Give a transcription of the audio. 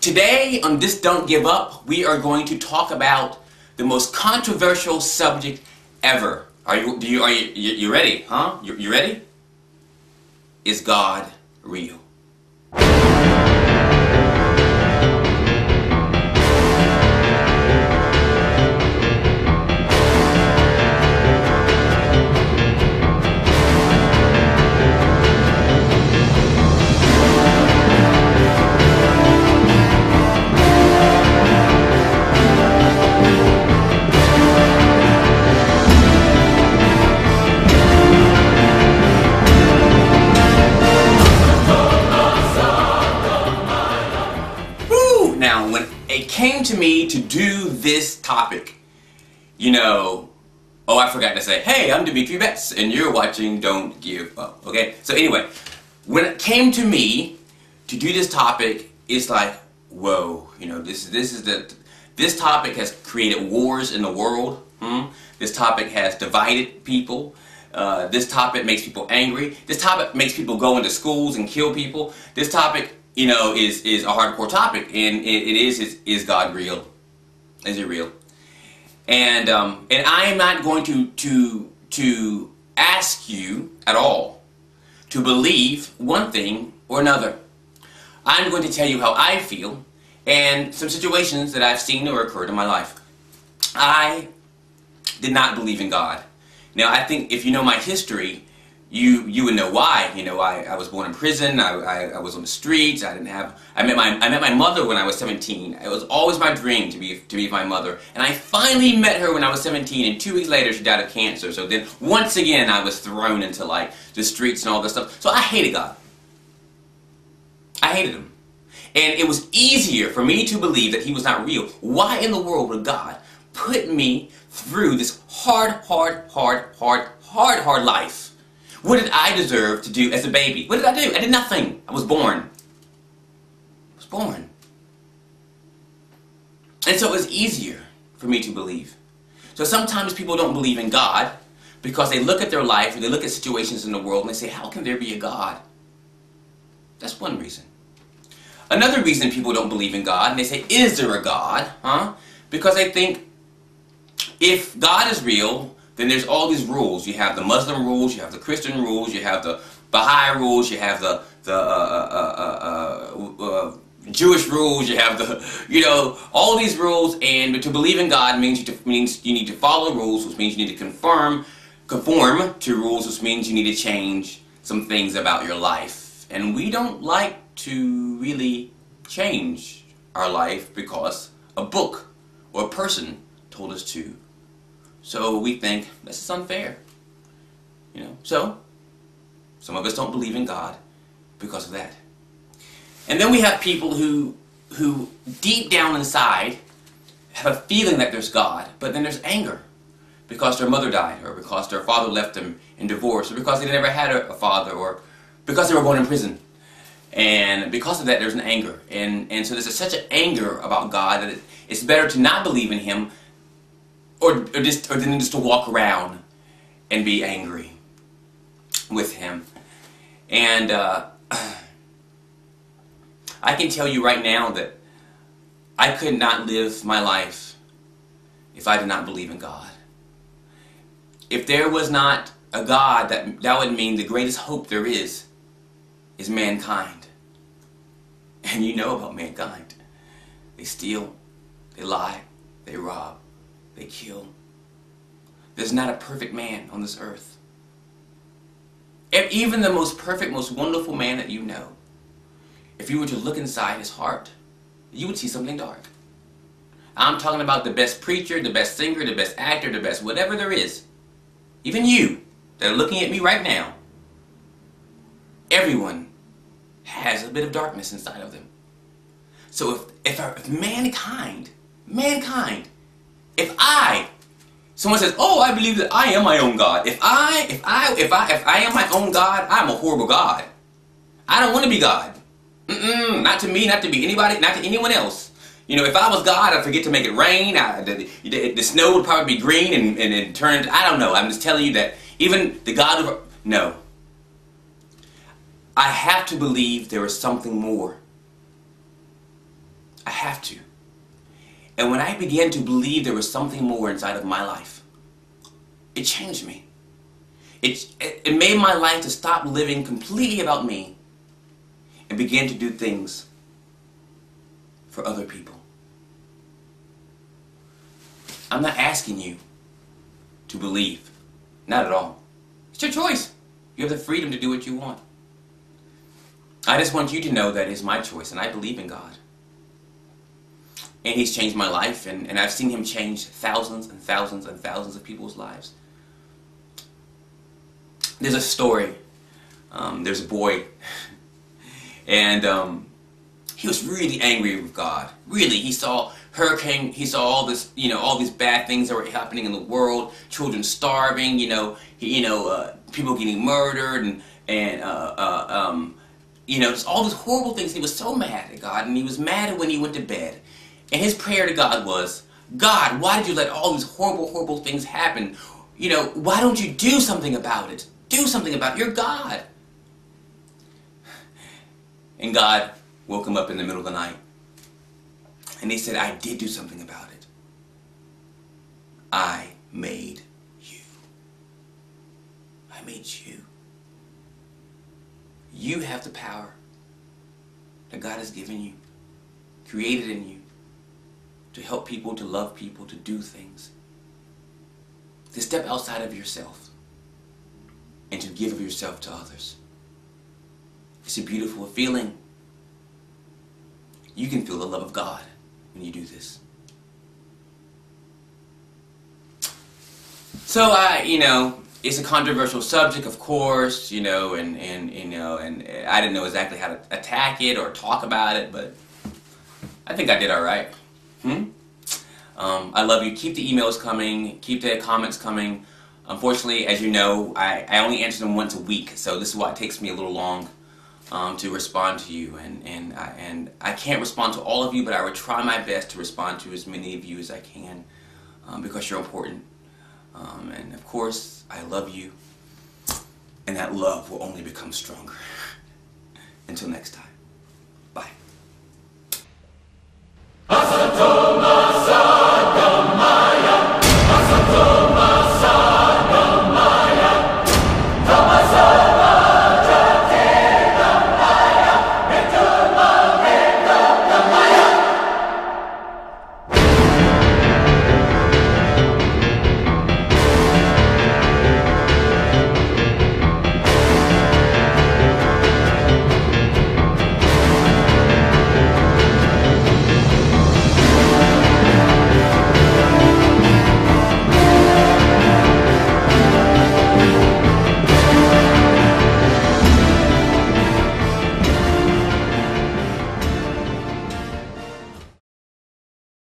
Today on this Don't Give Up, we are going to talk about the most controversial subject ever. Are you ready? Huh? You ready? Is God real? Now, when it came to me to do this topic, I forgot to say, hey, I'm Demetri Betts, and you're watching Don't Give Up, okay? So anyway, when it came to me to do this topic, it's like, whoa, this topic has created wars in the world. This topic has divided people. This topic makes people angry. This topic makes people go into schools and kill people. This topic, is a hardcore topic, and is God real? Is He real? And I am not going to ask you at all to believe one thing or another. I'm going to tell you how I feel and some situations that I've seen or occurred in my life. I did not believe in God. Now, I think if you know my history, you would know why. I was born in prison. I was on the streets. I met my mother when I was 17. It was always my dream to be my mother. And I finally met her when I was 17, and 2 weeks later she died of cancer. So then once again I was thrown into like the streets and all this stuff. So I hated God. I hated Him. And it was easier for me to believe that He was not real. Why in the world would God put me through this hard life? What did I deserve to do as a baby? What did I do? I did nothing. I was born. And so it was easier for me to believe. So sometimes people don't believe in God because they look at their life or they look at situations in the world and they say, how can there be a God? That's one reason. Another reason people don't believe in God, and they say, is there a God? Because they think if God is real, then there's all these rules. You have the Muslim rules, you have the Christian rules, you have the Baha'i rules, you have the Jewish rules, you have all these rules. And to believe in God means you need to follow rules, which means you need to conform to rules, which means you need to change some things about your life. And we don't like to really change our life because a book or a person told us to. So we think, this is unfair. So some of us don't believe in God because of that. And then we have people who deep down inside have a feeling that there's God, but then there's anger because their mother died, or because their father left them in divorce, or because they never had a father, or because they were born in prison. And because of that, there's an anger. And so there's such an anger about God that it's better to not believe in Him or then just to walk around and be angry with Him. And I can tell you right now that I could not live my life if I did not believe in God. If there was not a God, that would mean the greatest hope there is mankind. And you know about mankind. They steal, they lie, they rob, they kill. There's not a perfect man on this earth. Even the most perfect, most wonderful man that you know, if you were to look inside his heart, you would see something dark. I'm talking about the best preacher, the best singer, the best actor, the best whatever there is. Even you that are looking at me right now, everyone has a bit of darkness inside of them. So if mankind, someone says, oh, I believe that I am my own God. If I am my own God, I'm a horrible God. I don't want to be God. Not to me, not to be anybody, not to anyone else. If I was God, I'd forget to make it rain. The snow would probably be green and it turned, I don't know. I'm just telling you that even the God of, no. I have to believe there is something more. And when I began to believe there was something more inside of my life, it changed me. It made my life to stop living completely about me and begin to do things for other people. I'm not asking you to believe. Not at all. It's your choice. You have the freedom to do what you want. I just want you to know that it's my choice, and I believe in God. And He's changed my life, and I've seen Him change thousands and thousands and thousands of people's lives. There's a story. There's a boy, and he was really angry with God. Really, he saw hurricane. He saw all this, all these bad things that were happening in the world. Children starving. People getting murdered, and just all these horrible things. He was so mad at God, and he was mad when he went to bed. And his prayer to God was, God, why did you let all these horrible, horrible things happen? Why don't you do something about it? Do something about it. You're God. And God woke him up in the middle of the night. And He said, I did do something about it. I made you. I made you. You have the power that God has given you, created in you, to help people, to love people, to do things. To step outside of yourself and to give of yourself to others. It's a beautiful feeling. You can feel the love of God when you do this. So it's a controversial subject, of course, and I didn't know exactly how to attack it or talk about it, but I think I did all right. I love you. Keep the emails coming. Keep the comments coming. Unfortunately, as you know, I only answer them once a week, so this is why it takes me a little long to respond to you. And I can't respond to all of you, but I will try my best to respond to as many of you as I can because you're important. And of course, I love you, and that love will only become stronger. Until next time.